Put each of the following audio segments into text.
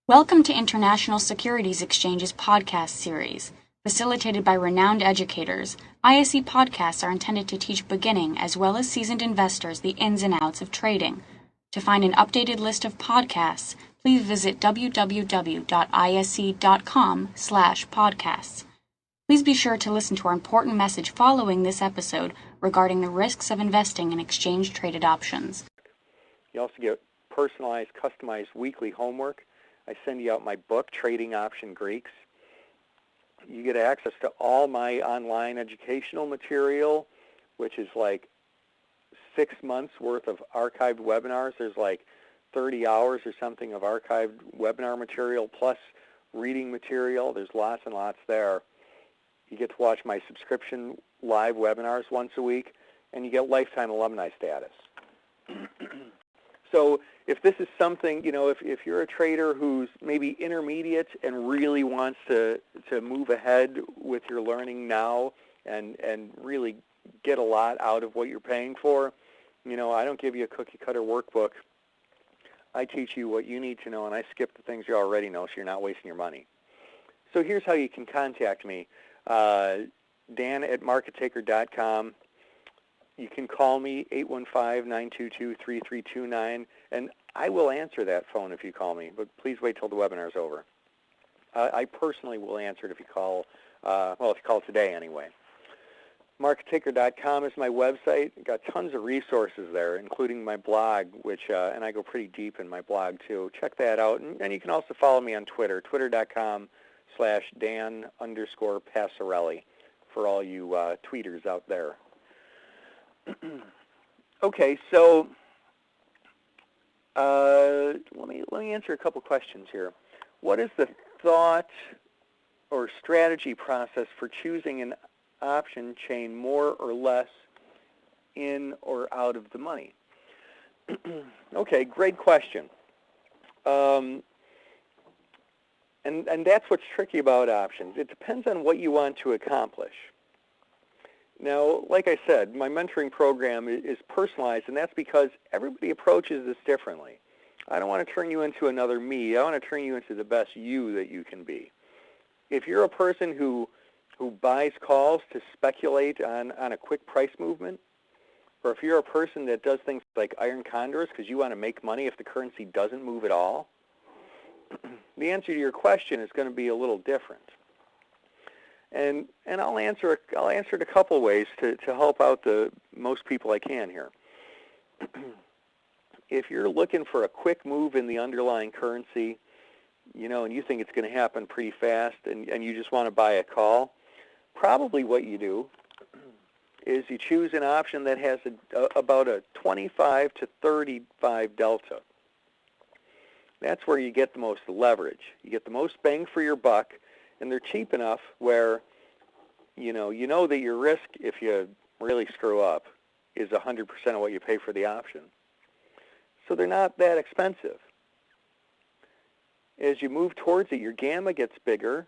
Welcome to International Securities Exchange's podcast series. Facilitated by renowned educators, ISE podcasts are intended to teach beginning as well as seasoned investors the ins and outs of trading. To find an updated list of podcasts, please visit www.ise.com/podcasts. Please be sure to listen to our important message following this episode regarding the risks of investing in exchange-traded options. You also get personalized, customized weekly homework. I send you out my book, Trading Option Greeks. You get access to all my online educational material, which is like 6 months worth of archived webinars. There's like 30 hours or something of archived webinar material plus reading material. There's lots and lots there. You get to watch my subscription live webinars once a week, and you get lifetime alumni status. So if this is something, if you're a trader who's maybe intermediate and really wants to move ahead with your learning now and really get a lot out of what you're paying for, I don't give you a cookie-cutter workbook. I teach you what you need to know, and I skip the things you already know so you're not wasting your money. So here's how you can contact me. Dan@markettaker.com. You can call me, 815-922-3329, and I will answer that phone if you call me, but please wait till the webinar's over. I personally will answer it if you call, if you call today anyway. MarketTaker.com is my website. I've got tons of resources there, including my blog, which, and I go pretty deep in my blog too. Check that out, and you can also follow me on Twitter, twitter.com/Dan_Passarelli for all you tweeters out there. Okay, so let me answer a couple questions here. What is the thought or strategy process for choosing an option chain more or less in or out of the money? Okay, great question. And that's what's tricky about options. It depends on what you want to accomplish. Now, like I said, my mentoring program is personalized, and that's because everybody approaches this differently. I don't want to turn you into another me. I want to turn you into the best you that you can be. If you're a person who buys calls to speculate on a quick price movement, or if you're a person that does things like iron condors because you want to make money if the currency doesn't move at all, the answer to your question is going to be a little different. And I'll answer it a couple ways to help out the most people I can here. If you're looking for a quick move in the underlying currency, and you think it's going to happen pretty fast, and you just want to buy a call, probably what you do is you choose an option that has about a 25 to 35 delta. That's where you get the most leverage. You get the most bang for your buck, and they're cheap enough where you know that your risk, if you really screw up, is 100% of what you pay for the option. So they're not that expensive. As you move towards it, your gamma gets bigger,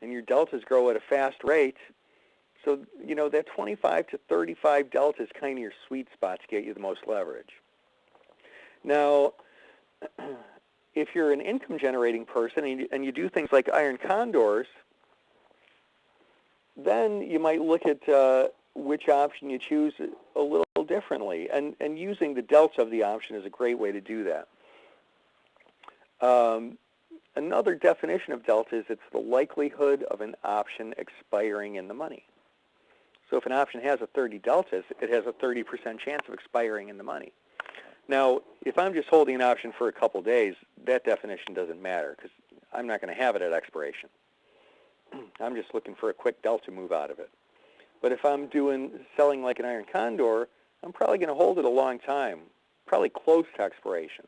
and your deltas grow at a fast rate. So that 25 to 35 delta is kind of your sweet spot to get you the most leverage. Now, if you're an income-generating person and you do things like iron condors, then you might look at which option you choose a little differently. And using the delta of the option is a great way to do that. Another definition of delta is it's the likelihood of an option expiring in the money. So if an option has a 30 delta, it has a 30% chance of expiring in the money. Now, if I'm just holding an option for a couple days, that definition doesn't matter because I'm not going to have it at expiration. I'm just looking for a quick delta move out of it. But if I'm selling like an iron condor, I'm probably going to hold it a long time, probably close to expiration.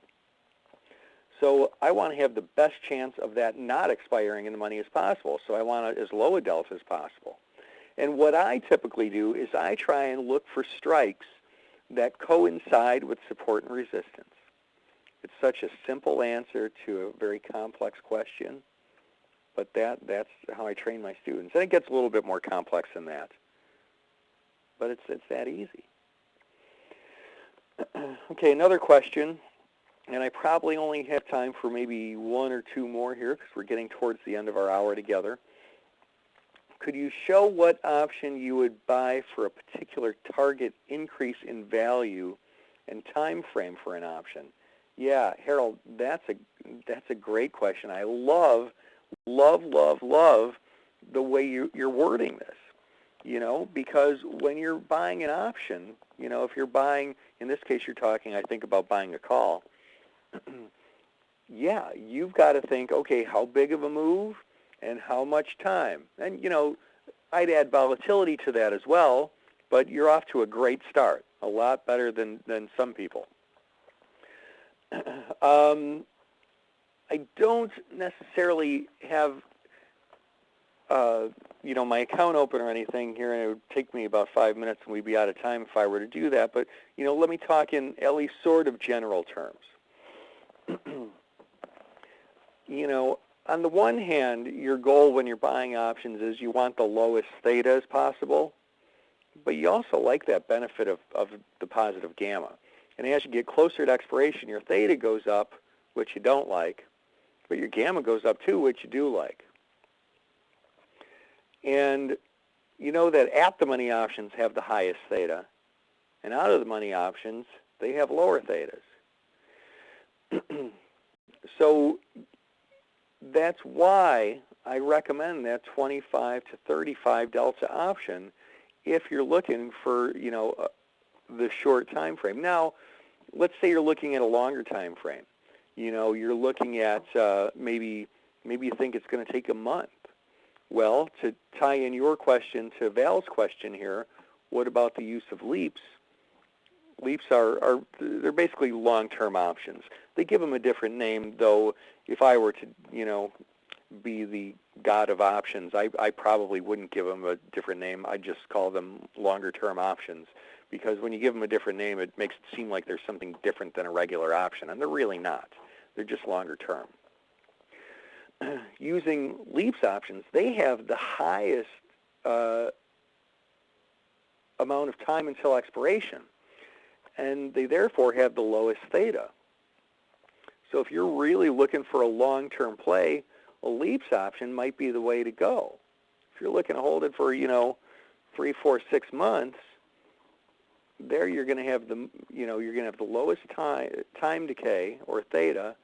So I want to have the best chance of that not expiring in the money as possible. So I want as low a delta as possible. And what I typically do is I try and look for strikes that coincide with support and resistance. It's such a simple answer to a very complex question, but that's how I train my students. And it gets a little bit more complex than that, but it's that easy. Okay, another question. and I probably only have time for maybe one or two more here because we're getting towards the end of our hour together. Could you show what option you would buy for a particular target increase in value and time frame for an option? Yeah, Harold, that's a great question. I love the way you're wording this. Because when you're buying an option, if you're buying, in this case, you're talking, I think, about buying a call. Yeah, you've got to think, okay, how big of a move and how much time? And, I'd add volatility to that as well, but you're off to a great start, a lot better than some people. I don't necessarily have, my account open or anything here, and it would take me about 5 minutes, and we'd be out of time if I were to do that. But, let me talk in at least sort of general terms. On the one hand, your goal when you're buying options is you want the lowest theta as possible, but you also like that benefit of the positive gamma. And as you get closer to expiration, your theta goes up, which you don't like, but your gamma goes up too, which you do like. And you know that at-the-money options have the highest theta, and out-of-the-money options, they have lower thetas. So that's why I recommend that 25 to 35 delta option if you're looking for, the short time frame. Now, let's say you're looking at a longer time frame. You're looking at maybe you think it's going to take a month. Well, to tie in your question to Val's question here, what about the use of leaps? Leaps they're basically long-term options. They give them a different name, though. If I were to, be the god of options, I probably wouldn't give them a different name. I'd just call them longer-term options, because when you give them a different name, it makes it seem like there's something different than a regular option, and they're really not. They're just longer-term. Using leaps options, they have the highest amount of time until expiration, and they therefore have the lowest theta. So if you're really looking for a long-term play, a leaps option might be the way to go. If you're looking to hold it for 3, 4, 6 months, there you're going to have the lowest time decay or theta,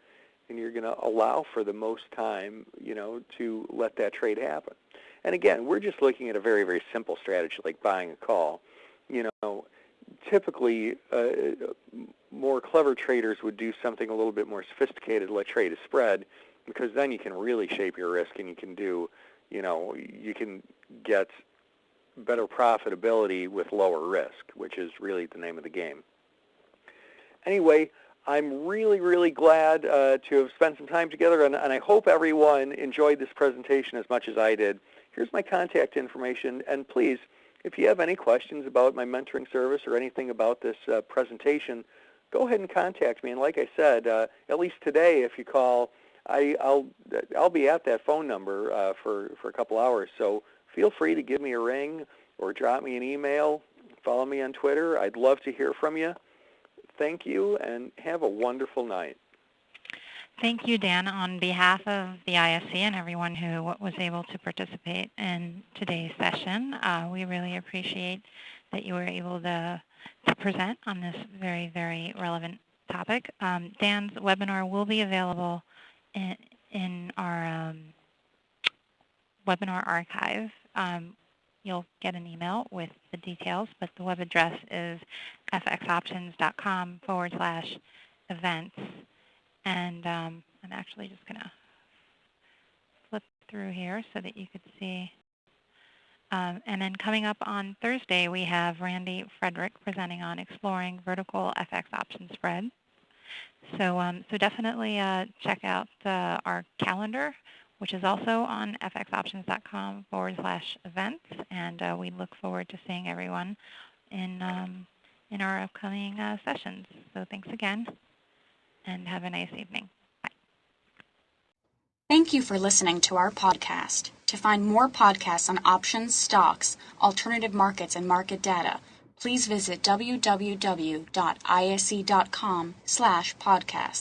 and you're going to allow for the most time, to let that trade happen. And again, we're just looking at a very, very simple strategy like buying a call. Typically, more clever traders would do something a little bit more sophisticated, like trade a spread, because then you can really shape your risk, and you can do, you can get better profitability with lower risk, which is really the name of the game. Anyway, I'm really, really glad to have spent some time together, and I hope everyone enjoyed this presentation as much as I did. Here's my contact information, and please, if you have any questions about my mentoring service or anything about this presentation, go ahead and contact me. And like I said, at least today, if you call, I'll be at that phone number for a couple hours. So feel free to give me a ring or drop me an email. Follow me on Twitter. I'd love to hear from you. Thank you, and have a wonderful night. Thank you, Dan. On behalf of the ISC and everyone who was able to participate in today's session, we really appreciate that you were able to present on this very, very relevant topic. Dan's webinar will be available in our webinar archive. You'll get an email with the details, but the web address is fxoptions.com/events. And I'm actually just going to flip through here so that you could see. And then coming up on Thursday, we have Randy Frederick presenting on exploring vertical FX option spread. So definitely check out our calendar, which is also on fxoptions.com/events. And we look forward to seeing everyone in our upcoming sessions. So thanks again, and have a nice evening. Bye. Thank you for listening to our podcast. To find more podcasts on options, stocks, alternative markets, and market data, please visit www.isc.com/podcast.